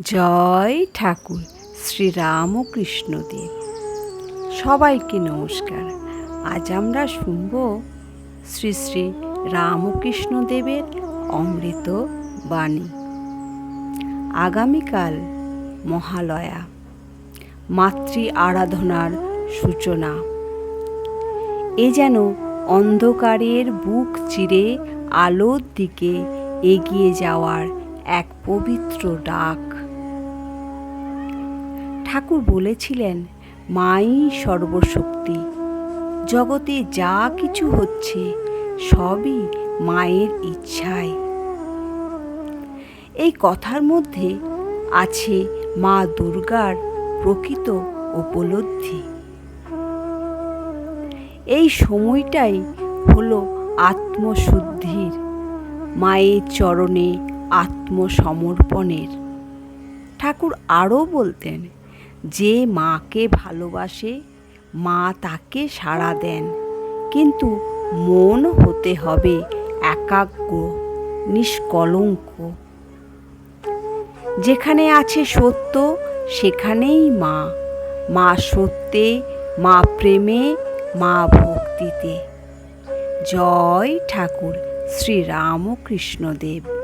জয় ঠাকুর শ্রী রামকৃষ্ণদেব। সবাইকে নমস্কার। আজ আমরা শুনব শ্রী শ্রী রামকৃষ্ণদেবের অমৃত বাণী। আগামীকাল মহালয়া, মাতৃ আরাধনার সূচনা। এ যেন অন্ধকারের বুক চিরে আলোর দিকে এগিয়ে যাওয়ার এক পবিত্র ডাক। ঠাকুর বলেছিলেন, মাই সর্বশক্তি। জগতে যা কিছু হচ্ছে সবই মায়ের ইচ্ছায়। এই কথার মধ্যে আছে মা দুর্গার প্রকৃত উপলব্ধি। এই সময়টাই হলো আত্মশুদ্ধির, মায়ের চরণে আত্মসমর্পণের। ঠাকুর আরও বলতেন, যে মাকে ভালোবাসে মা তাকে সাড়া দেন, কিন্তু মন হতে হবে একাগ্র, নিষ্কলঙ্ক। যেখানে আছে সত্য সেখানেই মা, মা সত্যে, মা প্রেমে, মা ভক্তিতে। জয় ঠাকুর শ্রী রামকৃষ্ণদেব।